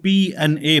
PNA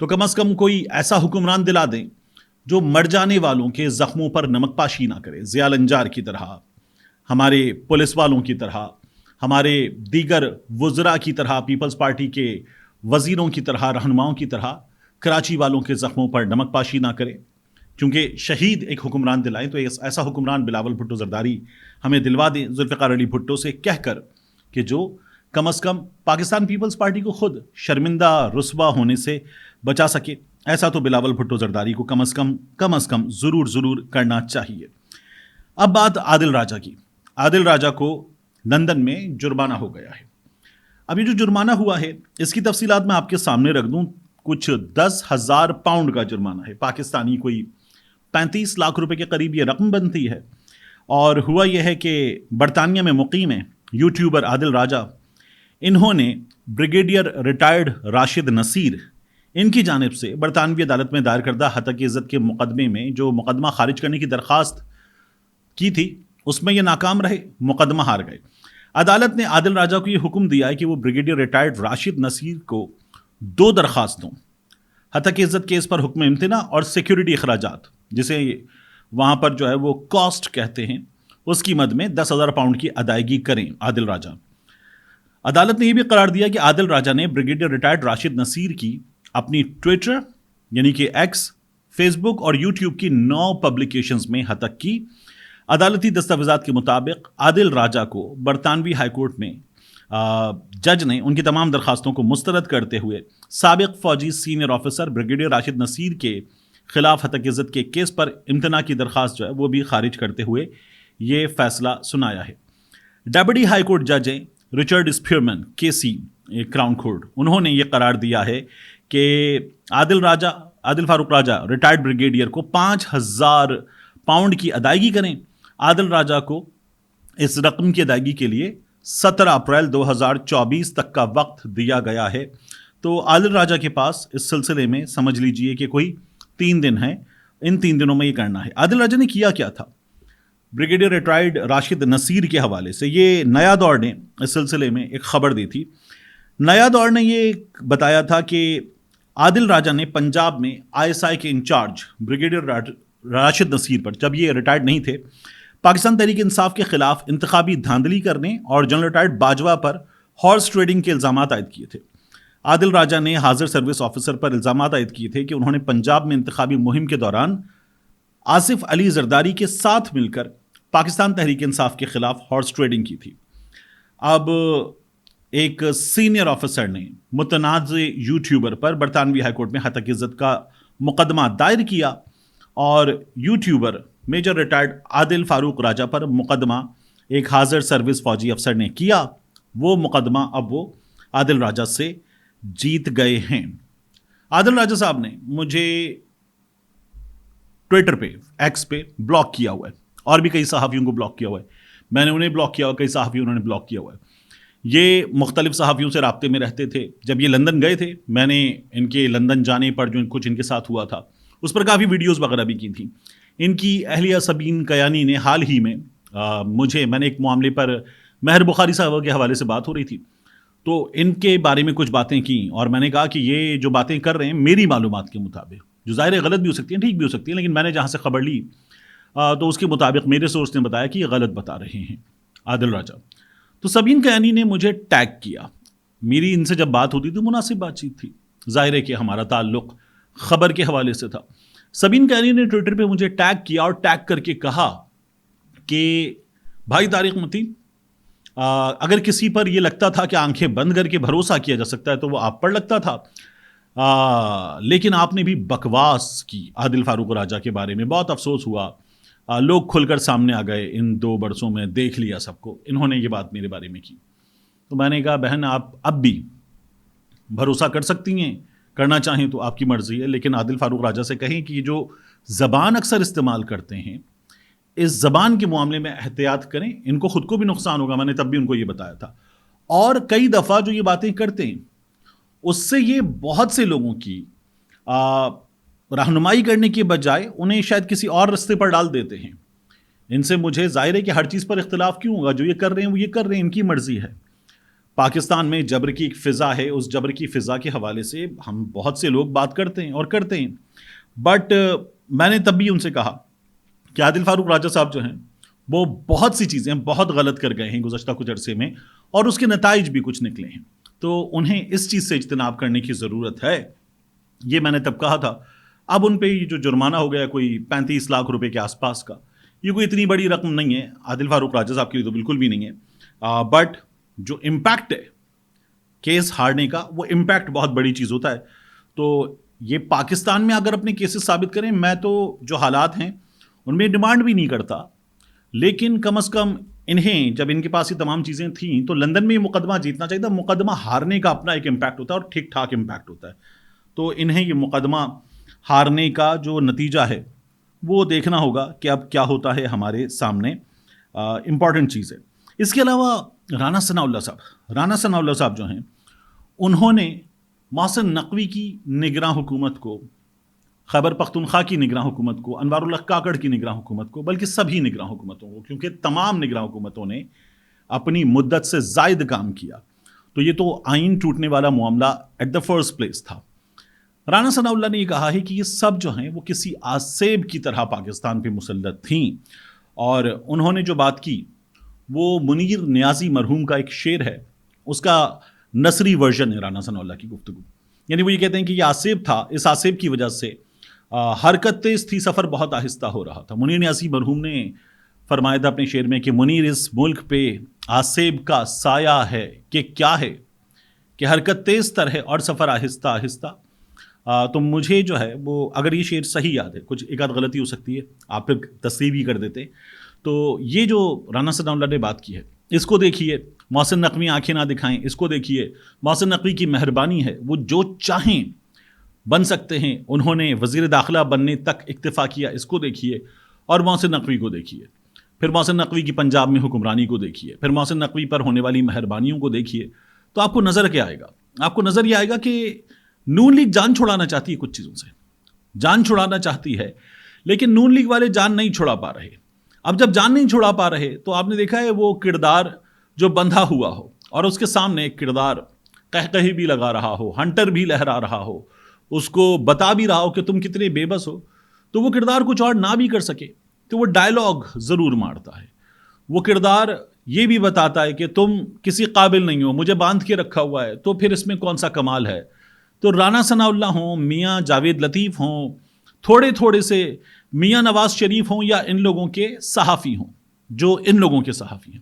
تو کم از کم کوئی ایسا حکمران دلا دیں جو مر جانے والوں کے زخموں پر نمک پاشی نہ کرے، ضیاء الانجار کی طرح، ہمارے پولیس والوں کی طرح، ہمارے دیگر وزراء کی طرح، پیپلز پارٹی کے وزیروں کی طرح، رہنماؤں کی طرح کراچی والوں کے زخموں پر نمک پاشی نہ کرے، کیونکہ شہید ایک حکمران دلائیں تو ایسا حکمران بلاول بھٹو زرداری ہمیں دلوا دیں ذوالفقار علی بھٹو سے کہہ کر کہ جو کم از کم پاکستان پیپلز پارٹی کو خود شرمندہ رسوا ہونے سے بچا سکے. ایسا تو بلاول بھٹو زرداری کو کم از کم ضرور کرنا چاہیے. اب بات عادل راجہ کی. عادل راجہ کو لندن میں جرمانہ ہو گیا ہے. اب یہ جو جرمانہ ہوا ہے اس کی تفصیلات میں آپ کے سامنے رکھ دوں. کچھ 10,000 پاؤنڈ کا جرمانہ ہے، پاکستانی کوئی 35 لاکھ روپے کے قریب یہ رقم بنتی ہے. اور ہوا یہ ہے کہ برطانیہ میں مقیم ہے یوٹیوبر عادل راجہ. انہوں نے بریگیڈیئر ریٹائرڈ راشد نصیر ان کی جانب سے برطانوی عدالت میں دائر کردہ ہتک عزت کے مقدمے میں جو مقدمہ خارج کرنے کی درخواست کی تھی اس میں یہ ناکام رہے، مقدمہ ہار گئے. عدالت نے عادل راجہ کو یہ حکم دیا ہے کہ وہ بریگیڈیئر ریٹائرڈ راشد نصیر کو 2 درخواستوں، ہتک عزت کیس پر حکم امتناع اور سیکیورٹی اخراجات، جسے وہاں پر جو ہے وہ کاسٹ کہتے ہیں، اس کی مد میں 10,000 پاؤنڈ کی ادائیگی کریں عادل راجہ. عدالت نے یہ بھی قرار دیا کہ عادل راجہ نے بریگیڈیئر ریٹائرڈ راشد نصیر کی اپنی ٹویٹر یعنی کہ ایکس، فیس بک اور یوٹیوب کی 9 پبلیکیشنز میں ہتک کی. عدالتی دستاویزات کے مطابق عادل راجہ کو برطانوی ہائی کورٹ میں جج نے ان کی تمام درخواستوں کو مسترد کرتے ہوئے سابق فوجی senior officer brigadier Rashid Naseer کے خلاف ہتک عزت کے کیس پر امتناع کی درخواست جو ہے وہ بھی خارج کرتے ہوئے یہ فیصلہ سنایا ہے. ڈیپٹی ہائی کورٹ جج رچرڈ اسپیئرمن KC کراؤن کورٹ، انہوں نے یہ قرار دیا ہے کہ عادل فاروق راجہ ریٹائرڈ بریگیڈیئر کو 5,000 پاؤنڈ کی ادائیگی کریں. عادل راجہ کو اس رقم کی ادائیگی کے لیے 17 اپریل 2024 تک کا وقت دیا گیا ہے. تو عادل راجہ کے پاس اس سلسلے میں سمجھ لیجئے کہ کوئی 3 دن ہیں، ان 3 دنوں میں یہ کرنا ہے. عادل راجہ نے کیا کیا تھا؟ بریگیڈیئر ریٹائرڈ راشد نصیر کے حوالے سے یہ نیا دور نے اس سلسلے میں ایک خبر دی تھی. نیا دور نے یہ بتایا تھا کہ عادل راجہ نے پنجاب میں ISI کے انچارج بریگیڈیئر راشد نصیر پر، جب یہ ریٹائرڈ نہیں تھے، پاکستان تحریک انصاف کے خلاف انتخابی دھاندلی کرنے اور جنرل ریٹائرڈ باجوہ پر ہارس ٹریڈنگ کے الزامات عائد کیے تھے. عادل راجہ نے حاضر سروس آفیسر پر الزامات عائد کیے تھے کہ انہوں نے پنجاب میں انتخابی مہم کے دوران آصف علی زرداری کے ساتھ مل کر پاکستان تحریک انصاف کے خلاف ہارس ٹریڈنگ کی تھی. اب ایک سینئر آفیسر نے متنازع یوٹیوبر پر برطانوی ہائی کورٹ میں ہتک عزت کا مقدمہ دائر کیا اور یوٹیوبر میجر ریٹائرڈ عادل فاروق راجہ پر مقدمہ ایک حاضر سروس فوجی افسر نے کیا. وہ مقدمہ اب وہ عادل راجہ سے جیت گئے ہیں. عادل راجہ صاحب نے مجھے ٹویٹر پہ، ایکس پہ بلاک کیا ہوا ہے، اور بھی کئی صحافیوں کو بلاک کیا ہوا ہے. میں نے انہیں بلاک کیا ہوا، کئی صحافی انہوں نے بلاک کیا ہوا ہے. یہ مختلف صحافیوں سے رابطے میں رہتے تھے. جب یہ لندن گئے تھے، میں نے ان کے لندن جانے پر جو کچھ ان کے ساتھ ہوا تھا اس پر کافی ویڈیوز وغیرہ بھی کی تھیں. ان کی اہلیہ سبین کیانی نے حال ہی میں میں نے ایک معاملے پر مہر بخاری صاحب کے حوالے سے بات ہو رہی تھی، تو ان کے بارے میں کچھ باتیں کیں اور میں نے کہا کہ یہ جو باتیں کر رہے ہیں میری معلومات کے مطابق، جو ظاہر ہے غلط بھی ہو سکتی ہیں، ٹھیک بھی ہو سکتی ہیں، لیکن میں نے جہاں سے خبر لی تو اس کے مطابق میرے سورس نے بتایا کہ یہ غلط بتا رہے ہیں عادل راجہ. تو سبین کیانی نے مجھے ٹیگ کیا. میری ان سے جب بات ہوتی تھی مناسب بات چیت تھی، ظاہر ہے کہ ہمارا تعلق خبر کے حوالے سے تھا. سبین کیانی نے ٹویٹر پہ مجھے ٹیگ کیا اور ٹیگ کر کے کہا کہ بھائی طارق متین، اگر کسی پر یہ لگتا تھا کہ آنکھیں بند کر کے بھروسہ کیا جا سکتا ہے تو وہ آپ پر لگتا تھا، لیکن آپ نے بھی بکواس کی عادل فاروق راجہ کے بارے میں. بہت افسوس ہوا، لوگ کھل کر سامنے آ گئے، ان 2 برسوں میں دیکھ لیا سب کو. انہوں نے یہ بات میرے بارے میں کی. تو میں نے کہا بہن آپ اب بھی بھروسہ کر سکتی ہیں، کرنا چاہیں تو آپ کی مرضی ہے، لیکن عادل فاروق راجہ سے کہیں کہ یہ جو زبان اکثر استعمال کرتے ہیں اس زبان کے معاملے میں احتیاط کریں، ان کو خود کو بھی نقصان ہوگا. میں نے تب بھی ان کو یہ بتایا تھا. اور کئی دفعہ جو یہ باتیں کرتے ہیں اس سے یہ بہت سے لوگوں کی رہنمائی کرنے کے بجائے انہیں شاید کسی اور رستے پر ڈال دیتے ہیں. ان سے مجھے ظاہر ہے کہ ہر چیز پر اختلاف کیوں ہوگا، جو یہ کر رہے ہیں وہ یہ کر رہے ہیں، ان کی مرضی ہے. پاکستان میں جبر کی ایک فضا ہے، اس جبر کی فضا کے حوالے سے ہم بہت سے لوگ بات کرتے ہیں اور کرتے ہیں، بٹ میں نے تب بھی ان سے کہا کہ عادل فاروق راجہ صاحب جو ہیں وہ بہت سی چیزیں بہت غلط کر گئے ہیں گزشتہ کچھ عرصے میں، اور اس کے نتائج بھی کچھ نکلے ہیں، تو انہیں اس چیز سے اجتناب کرنے کی ضرورت ہے، یہ میں نے تب کہا تھا۔ اب ان پہ یہ جو جرمانہ ہو گیا کوئی 35 لاکھ روپے کے آس پاس کا، یہ کوئی اتنی بڑی رقم نہیں ہے عادل فاروق راجہ صاحب کے لیے، تو بالکل بھی نہیں ہے، بٹ جو امپیکٹ ہے کیس ہارنے کا، وہ امپیکٹ بہت بڑی چیز ہوتا ہے۔ تو یہ پاکستان میں اگر اپنے کیسز ثابت کریں، میں تو جو حالات ہیں ان میں ڈیمانڈ بھی نہیں کرتا، لیکن کم از کم انہیں جب ان کے پاس یہ تمام چیزیں تھیں تو لندن میں یہ مقدمہ جیتنا چاہیے تھا۔ مقدمہ ہارنے کا اپنا ایک امپیکٹ ہوتا ہے اور ٹھیک ٹھاک امپیکٹ ہوتا ہے، تو انہیں یہ مقدمہ ہارنے کا جو نتیجہ ہے وہ دیکھنا ہوگا کہ اب کیا ہوتا ہے ہمارے سامنے، امپورٹنٹ چیز ہے۔ اس کے علاوہ رانا ثناءاللہ صاحب جو ہیں، انہوں نے محسن نقوی کی نگراں حکومت کو، خیبر پختونخوا کی نگراں حکومت کو، انوار اللہ کاکڑ کی نگراں حکومت کو، بلکہ سبھی نگراں حکومتوں کو، کیونکہ تمام نگراں حکومتوں نے اپنی مدت سے زائد کام کیا، تو یہ تو آئین ٹوٹنے والا معاملہ ایٹ دا فرسٹ پلیس تھا۔ رانا ثناءاللہ نے یہ کہا ہے کہ یہ سب جو ہیں وہ کسی آسیب کی طرح پاکستان پہ مسلط تھیں، اور انہوں نے جو بات کی وہ منیر نیازی مرحوم کا ایک شعر ہے، اس کا نثری ورژن ہے رانا ثناءاللہ کی گفتگو، یعنی وہ یہ کہتے ہیں کہ یہ آسیب تھا، اس آسیب کی وجہ سے حرکت تیز تھی، سفر بہت آہستہ ہو رہا تھا۔ منیر نیازی مرحوم نے فرمایا تھا اپنے شعر میں کہ منیر اس ملک پہ آسیب کا سایہ ہے کہ کیا ہے، کہ حرکت تیز تر ہے اور سفر آہستہ آہستہ۔ تو مجھے جو ہے وہ، اگر یہ شعر صحیح یاد ہے، کچھ ایک آدھ غلطی ہو سکتی ہے، آپ پھر تصحیح بھی کر دیتے، تو یہ جو رانا ثناءاللہ نے بات کی ہے، اس کو دیکھیے، محسن نقوی آنکھیں نہ دکھائیں، اس کو دیکھیے، محسن نقوی کی مہربانی ہے، وہ جو چاہیں بن سکتے ہیں، انہوں نے وزیر داخلہ بننے تک اکتفا کیا، اس کو دیکھیے، اور محسن نقوی کو دیکھیے، پھر محسن نقوی کی پنجاب میں حکمرانی کو دیکھیے، پھر محسن نقوی پر ہونے والی مہربانیوں کو دیکھیے، تو آپ کو نظر کیا آئے گا؟ آپ کو نظر یہ آئے گا کہ نون لیگ جان چھڑانا چاہتی ہے، کچھ چیزوں سے جان چھڑانا چاہتی ہے، لیکن نون لیگ والے جان نہیں چھڑا پا رہے۔ اب جب جان نہیں چھڑا پا رہے تو آپ نے دیکھا ہے وہ کردار جو بندھا ہوا ہو اور اس کے سامنے ایک کردار قہقہی بھی لگا رہا ہو، ہنٹر بھی لہرا رہا ہو، اس کو بتا بھی رہا ہو کہ تم کتنے بے بس ہو، تو وہ کردار کچھ اور نہ بھی کر سکے تو وہ ڈائلاگ ضرور مارتا ہے، وہ کردار یہ بھی بتاتا ہے کہ تم کسی قابل نہیں ہو، مجھے باندھ کے رکھا ہوا ہے، تو پھر اس میں کون سا کمال ہے۔ تو رانا ثناءاللہ ہوں، میاں جاوید لطیف ہوں، تھوڑے تھوڑے سے میاں نواز شریف ہوں، یا ان لوگوں کے صحافی ہوں، جو ان لوگوں کے صحافی ہیں،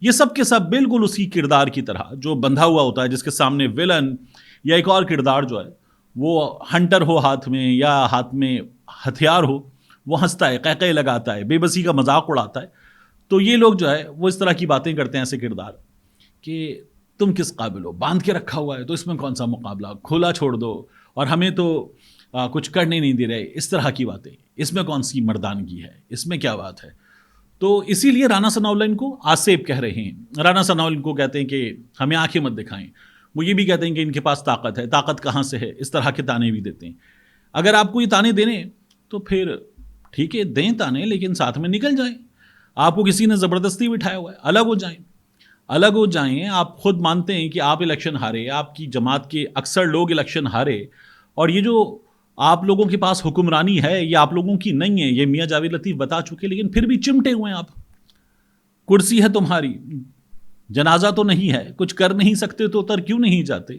یہ سب کے سب بالکل اسی کردار کی طرح جو بندھا ہوا ہوتا ہے، جس کے سامنے ویلن یا ایک اور کردار جو ہے وہ ہنٹر ہو ہاتھ میں، یا ہاتھ میں ہتھیار ہو، وہ ہنستا ہے، قہقہے لگاتا ہے، بے بسی کا مذاق اڑاتا ہے، تو یہ لوگ جو ہے وہ اس طرح کی باتیں کرتے ہیں، ایسے کردار کہ تم کس قابل ہو، باندھ کے رکھا ہوا ہے تو اس میں کون سا مقابلہ، کھولا چھوڑ دو، اور ہمیں تو کچھ کرنے نہیں دے رہے، اس طرح کی باتیں، اس میں کون سی مردانگی ہے، اس میں کیا بات ہے۔ تو اسی لیے رانا ثناءاللہ ان کو آسیب کہہ رہے ہیں۔ رانا ثناءاللہ ان کو کہتے ہیں کہ ہمیں آنکھیں مت دکھائیں، وہ یہ بھی کہتے ہیں کہ ان کے پاس طاقت ہے، طاقت کہاں سے ہے، اس طرح کے تانے بھی دیتے ہیں۔ اگر آپ کو یہ تانے دینے تو پھر ٹھیک ہے، دیں تانے، لیکن ساتھ میں نکل جائیں۔ آپ کو کسی نے زبردستی بٹھایا ہوا ہے، الگ ہو جائیں۔ آپ خود مانتے ہیں کہ آپ الیکشن ہارے، آپ کی جماعت کے اکثر لوگ الیکشن ہارے، اور یہ جو آپ لوگوں کے پاس حکمرانی ہے یہ آپ لوگوں کی نہیں ہے، یہ میاں جاوید لطیف بتا چکے، لیکن پھر بھی چمٹے ہوئے ہیں آپ۔ کرسی ہے تمہاری، جنازہ تو نہیں ہے، کچھ کر نہیں سکتے تو اتر کیوں نہیں جاتے،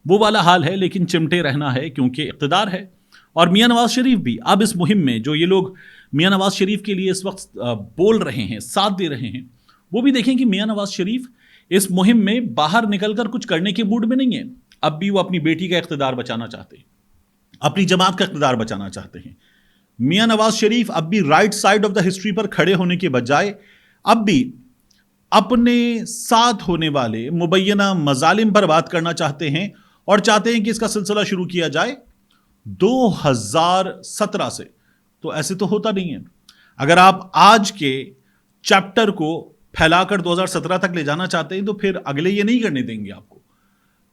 وہ والا حال ہے، لیکن چمٹے رہنا ہے کیونکہ اقتدار ہے۔ اور میاں نواز شریف بھی اب اس مہم میں، جو یہ لوگ میاں نواز شریف کے لیے اس وقت بول رہے ہیں، ساتھ دے رہے ہیں، وہ بھی دیکھیں کہ میاں نواز شریف اس مہم میں باہر نکل کر کچھ کرنے کے موڈ میں نہیں ہے۔ اب بھی وہ اپنی بیٹی کا اقتدار بچانا چاہتے ہیں، اپنی جماعت کا اقتدار بچانا چاہتے ہیں۔ میاں نواز شریف اب بھی right side of the history پر کھڑے ہونے کے بجائے اب بھی اپنے ساتھ ہونے والے مبینہ مظالم پر بات کرنا چاہتے ہیں، اور چاہتے ہیں کہ اس کا سلسلہ شروع کیا جائے 2017 سے۔ تو ایسے تو ہوتا نہیں ہے۔ اگر آپ آج کے چیپٹر کو پھیلا کر 2017 تک لے جانا چاہتے ہیں تو پھر اگلے یہ نہیں کرنے دیں گے آپ کو،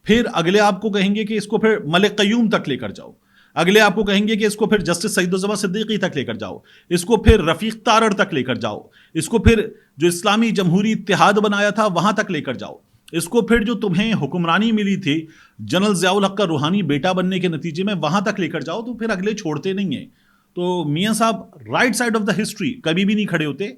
پھر اگلے آپ کو کہیں گے کہ اس کو پھر ملک قیوم تک لے کر جاؤ، اگلے آپ کو کہیں گے کہ اس کو پھر جسٹس سعید الزماں صدیقی تک لے کر جاؤ، اس کو پھر رفیق تارڑ تک لے کر جاؤ، اس کو پھر جو اسلامی جمہوری اتحاد بنایا تھا وہاں تک لے کر جاؤ۔ اس کو پھر جو تمہیں حکمرانی ملی تھی جنرل ضیاء الحق کا روحانی بیٹا بننے کے نتیجے میں وہاں تک لے کر جاؤ تو پھر اگلے چھوڑتے نہیں ہیں. تو میاں صاحب right side of the history کبھی بھی نہیں کھڑے ہوتے.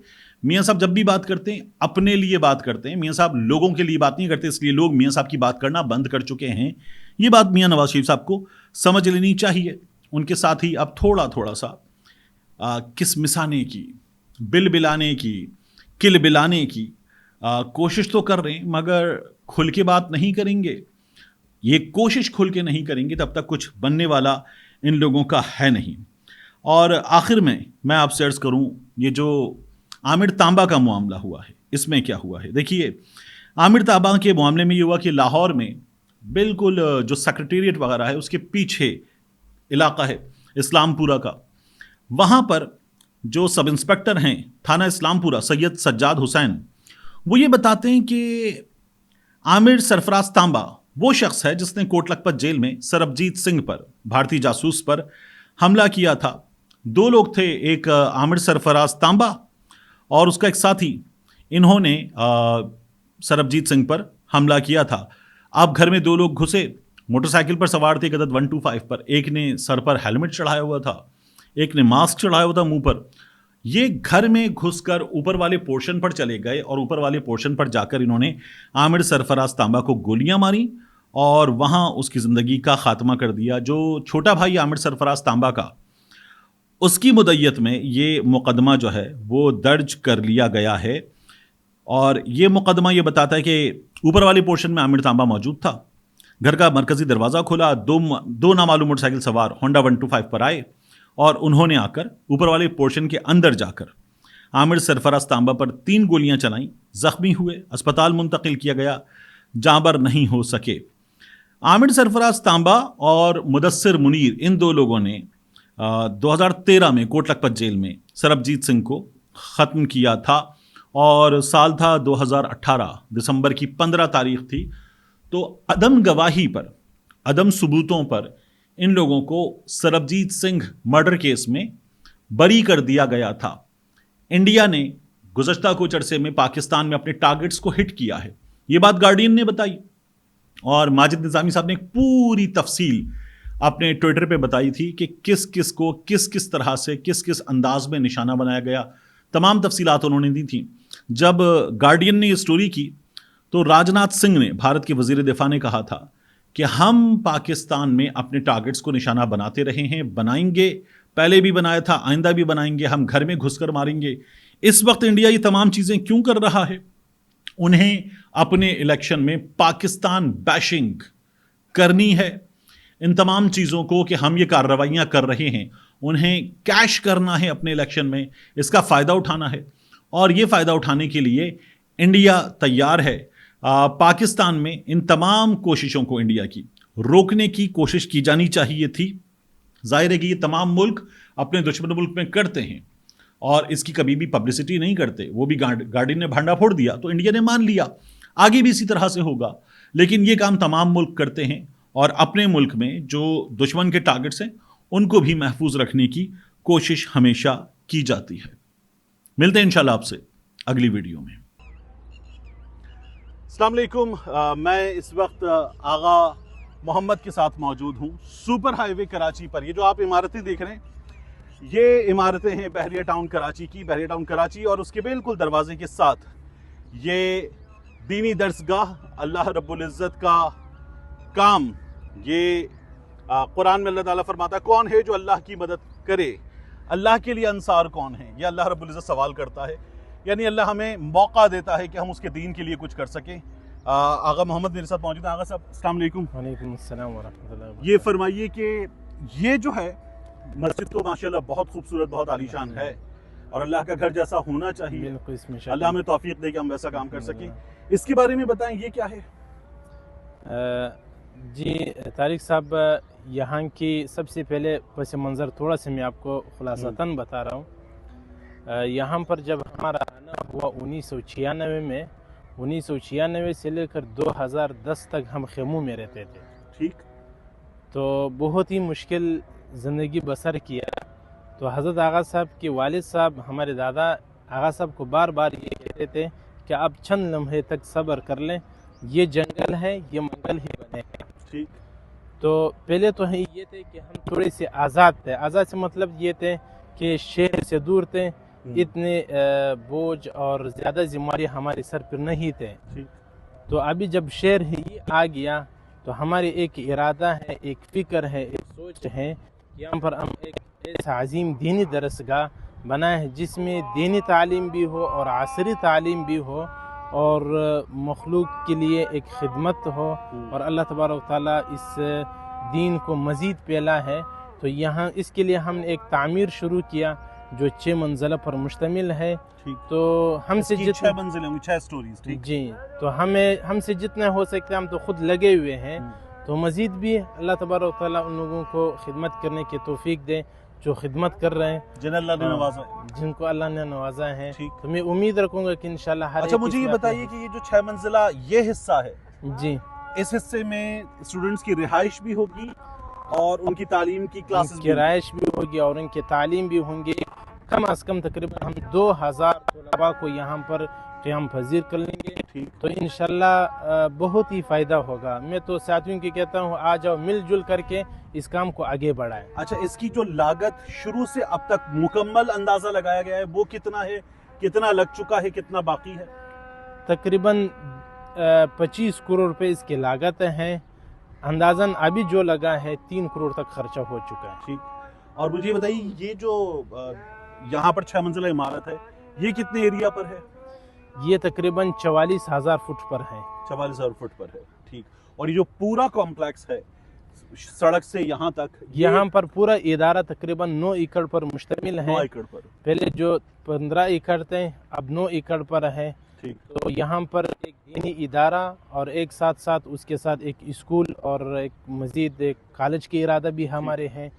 میاں صاحب جب بھی بات کرتے ہیں اپنے لیے بات کرتے ہیں. میاں صاحب لوگوں کے لیے بات نہیں کرتے, اس لیے لوگ میاں صاحب کی بات کرنا بند کر چکے ہیں. یہ بات میاں نواز شریف صاحب کو سمجھ لینی چاہیے. ان کے ساتھ ہی اب تھوڑا سا کس مسانے کی, بل بلانے کی, کل بلانے کی کوشش تو کر رہے ہیں مگر کھل کے بات نہیں کریں گے. یہ کوشش کھل کے نہیں کریں گے تب تک کچھ بننے والا ان لوگوں کا ہے نہیں. اور آخر میں آپ سے عرض کروں, یہ جو عامر تانبا کا معاملہ ہوا ہے اس میں کیا ہوا ہے. دیکھیے عامر تانبا کے معاملے میں یہ ہوا کہ لاہور میں بالکل جو سیکرٹیریٹ وغیرہ ہے اس کے پیچھے علاقہ ہے اسلام پورہ کا, وہاں پر جو سب انسپکٹر ہیں تھانہ اسلام پورہ سید سجاد حسین, وہ یہ بتاتے ہیں کہ عامر سرفراز تانبا وہ شخص ہے جس نے کوٹ لکھپت جیل میں سربجیت سنگھ پر, بھارتی جاسوس پر حملہ کیا تھا. 2 لوگ تھے, ایک عامر سرفراز تانبا اور اس کا ایک ساتھی, انہوں نے سربجیت سنگھ پر حملہ کیا تھا. اب گھر میں 2 لوگ گھسے, موٹر سائیکل پر سوار تھے عدد 125 پر, ایک نے سر پر ہیلمٹ چڑھایا ہوا تھا, ایک نے ماسک چڑھایا ہوا تھا منہ پر. یہ گھر میں گھس کر اوپر والے پورشن پر چلے گئے اور اوپر والے پورشن پر جا کر انہوں نے عامر سرفراز تانبا کو گولیاں ماری اور وہاں اس کی زندگی کا خاتمہ کر دیا. جو چھوٹا بھائی عامر سرفراز تانبا کا, اس کی مدعیت میں یہ مقدمہ جو ہے وہ درج کر لیا گیا ہے. اور یہ مقدمہ یہ بتاتا ہے کہ اوپر والے پورشن میں عامر تانبا موجود تھا. گھر کا مرکزی دروازہ کھولا, 2 نامعلوم موٹر سائیکل سوار ہونڈا 125 پر آئے اور انہوں نے آ کر اوپر والے پورشن کے اندر جا کر عامر سرفراز تانبا پر 3 گولیاں چلائیں. زخمی ہوئے, اسپتال منتقل کیا گیا, جاں بر نہیں ہو سکے. عامر سرفراز تانبا اور مدثر منیر, ان 2 لوگوں نے 2013 میں کوٹ لکھپت جیل میں سربجیت سنگھ کو ختم کیا تھا اور سال تھا 2018, دسمبر کی 15 تاریخ تھی. تو عدم گواہی پر, عدم ثبوتوں پر ان لوگوں کو سربجیت سنگھ مرڈر کیس میں بری کر دیا گیا تھا. انڈیا نے گزشتہ کچھ عرصے میں پاکستان میں اپنے ٹارگٹس کو ہٹ کیا ہے. یہ بات گارڈین نے بتائی اور ماجد نظامی صاحب نے ایک پوری تفصیل اپنے ٹویٹر پہ بتائی تھی کہ کس کس کو کس طرح سے کس انداز میں نشانہ بنایا گیا. تمام تفصیلات انہوں نے دی تھیں. جب گارڈین نے یہ سٹوری کی تو راجناتھ سنگھ نے, بھارت کے وزیر دفاع نے کہا تھا کہ ہم پاکستان میں اپنے ٹارگٹس کو نشانہ بناتے رہے ہیں, بنائیں گے, پہلے بھی بنایا تھا, آئندہ بھی بنائیں گے, ہم گھر میں گھس کر ماریں گے. اس وقت انڈیا یہ تمام چیزیں کیوں کر رہا ہے؟ انہیں اپنے الیکشن میں پاکستان بیشنگ کرنی ہے. ان تمام چیزوں کو کہ ہم یہ کارروائیاں کر رہے ہیں انہیں کیش کرنا ہے اپنے الیکشن میں, اس کا فائدہ اٹھانا ہے. اور یہ فائدہ اٹھانے کے لیے انڈیا تیار ہے. پاکستان میں ان تمام کوششوں کو انڈیا کی روکنے کی کوشش کی جانی چاہیے تھی. ظاہر ہے کہ یہ تمام ملک اپنے دشمن ملک میں کرتے ہیں اور اس کی کبھی بھی پبلسٹی نہیں کرتے. وہ بھی گارڈین نے بھانڈا پھوڑ دیا تو انڈیا نے مان لیا, آگے بھی اسی طرح سے ہوگا. لیکن یہ کام تمام ملک کرتے ہیں اور اپنے ملک میں جو دشمن کے ٹارگٹس ہیں ان کو بھی محفوظ رکھنے کی کوشش ہمیشہ کی جاتی ہے. ملتے ہیں انشاءاللہ آپ سے اگلی ویڈیو میں. السلام علیکم. میں اس وقت آغا محمد کے ساتھ موجود ہوں سپر ہائی وے کراچی پر. یہ جو آپ عمارتیں دیکھ رہے ہیں یہ عمارتیں ہیں بحریہ ٹاؤن کراچی کی. بحریہ ٹاؤن کراچی اور اس کے بالکل دروازے کے ساتھ یہ دینی درسگاہ, اللہ رب العزت کا کام. یہ قرآن میں اللہ تعالیٰ فرماتا ہے کون ہے جو اللہ کی مدد کرے, اللہ کے لیے انصار کون ہے, یہ اللہ رب العزت سوال کرتا ہے. یعنی اللہ ہمیں موقع دیتا ہے کہ ہم اس کے دین کے لیے کچھ کر سکیں. آغا محمد میرے ساتھ موجود ہیں. آغا صاحب السلام علیکم. وعلیکم السلام ورحمۃ اللہ. یہ فرمائیے کہ یہ جو ہے مسجد تو ماشاءاللہ بہت خوبصورت, بہت عالیشان ہے اور اللہ کا گھر جیسا ہونا چاہیے. اللہ ہمیں توفیق دے کہ ہم ویسا کام کر سکیں. اس کے بارے میں بتائیں یہ کیا ہے؟ جی طارق صاحب, یہاں کی سب سے پہلے پس منظر تھوڑا سا میں آپ کو خلاصتاً بتا رہا ہوں. یہاں پر جب ہمارا آنا ہوا 1996 میں, 1996 سے لے کر 2010 تک ہم خیموں میں رہتے تھے. ٹھیک. تو بہت ہی مشکل زندگی بسر کیا. تو حضرت آغا صاحب کے والد صاحب ہمارے دادا آغا صاحب کو بار بار یہ کہتے تھے کہ آپ چند لمحے تک صبر کر لیں, یہ جنگل ہے، یہ منگل ہی بنے ہیں. ٹھیک. تو پہلے تو یہ تھے کہ ہم تھوڑے سے آزاد تھے. آزاد سے مطلب یہ تھے کہ شہر سے دور تھے، اتنے بوجھ اور زیادہ ذمہ داری ہمارے سر پر نہیں تھے. ٹھیک. تو ابھی جب شہر ہی آ گیا تو ہمارے ایک ارادہ ہے، ایک فکر ہے، ایک سوچ ہے کہ یہاں پر ہم ایک ایسا عظیم دینی درسگاہ بنائے ہیں جس میں دینی تعلیم بھی ہو اور عصری تعلیم بھی ہو اور مخلوق کے لیے ایک خدمت ہو، اور اللہ تبارک و تعالیٰ اس دین کو مزید پھیلا ہے. تو یہاں اس کے لیے ہم نے ایک تعمیر شروع کیا جو 6 منزلہ پر مشتمل ہے. تو ہم سے جتنے 6 منزلیں ہوں گی، 6 سٹوریز. ٹھیک. جی، تو ہم سے جتنا ہو سکتے ہم تو خود لگے ہوئے ہیں. تو مزید بھی اللہ تبارک و تعالیٰ ان لوگوں کو خدمت کرنے کی توفیق دے جو خدمت کر رہے ہیں، جن اللہ نے نوازا. جن کو اللہ نے نوازا ہے. ٹھیک. تو میں امید رکھوں گا کہ انشاءاللہ ہر اچھا ایک مجھے اس یہ میں بتائیے کہ یہ جو 6 منزلہ یہ حصہ ہے، جی، اس حصے میں اسٹوڈنٹس کی رہائش بھی ہوگی اور ان کی تعلیم کی کلاسز کی رہائش بھی ہوگی اور ان کی تعلیم بھی ہوں گی. کم از کم تقریباً ہم 2000 طلباء کو یہاں پر قیام پذیر کر لیں گے. ٹھیک. تو انشاءاللہ بہت ہی فائدہ ہوگا. میں تو ساتھیوں کی کہتا ہوں آ جاؤ، مل جل کر کے اس کام کو آگے بڑھائیں. اچھا، اس کی جو لاگت شروع سے اب تک مکمل اندازہ لگایا گیا ہے وہ کتنا ہے؟ کتنا لگ چکا ہے، کتنا باقی ہے؟ تقریباً 25 کروڑ روپے اس کی لاگت ہیں. اندازاً ابھی جو لگا ہے 3 کروڑ تک خرچہ ہو چکا ہے. ٹھیک. اور مجھے بتائیے یہ جو یہاں پر 6 منزلہ عمارت ہے یہ کتنے ایریا پر ہے؟ یہ تقریباً 44,000 فٹ پر ہے. 44,000 فٹ پر ہے. ٹھیک. اور یہ جو پورا کمپلیکس ہے سڑک سے یہاں تک، یہاں پر پورا ادارہ تقریباً 9 ایکڑ پر مشتمل ہے. 9 ایکڑ پر. پہلے جو 15 ایکڑ تھے اب 9 ایکڑ پر ہے. ٹھیک. تو یہاں پر ایک دینی ادارہ اور ایک ساتھ ساتھ اس کے ساتھ ایک اسکول اور ایک مزید ایک کالج کی ارادہ بھی ہمارے ہیں.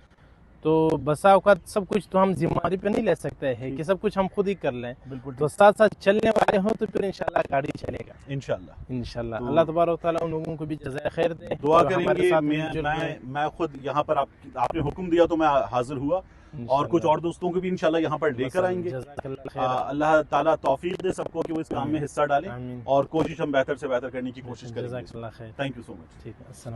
تو بسا اوقات سب کچھ تو ہم ذمہ داری پہ نہیں لے سکتے ہیں کہ سب کچھ ہم خود ہی کر لیں. بالکل. تو ساتھ ساتھ چلنے والے ہوں تو پھر انشاءاللہ گاڑی چلے گا انشاءاللہ. اللہ تبارک و تعالیٰ ان لوگوں کو بھی جزائے خیر دے. دعا کریں گے. میں خود یہاں پر آپ نے حکم دیا تو میں حاضر ہوا اور کچھ اور دوستوں کو بھی انشاءاللہ یہاں پر لے کر آئیں گے. اللہ تعالیٰ توفیق دے سب کو کہ وہ اس کام میں حصہ ڈالیں اور کوشش ہم بہتر سے بہتر کرنے کی کوشش کریں گے. Thank you so much.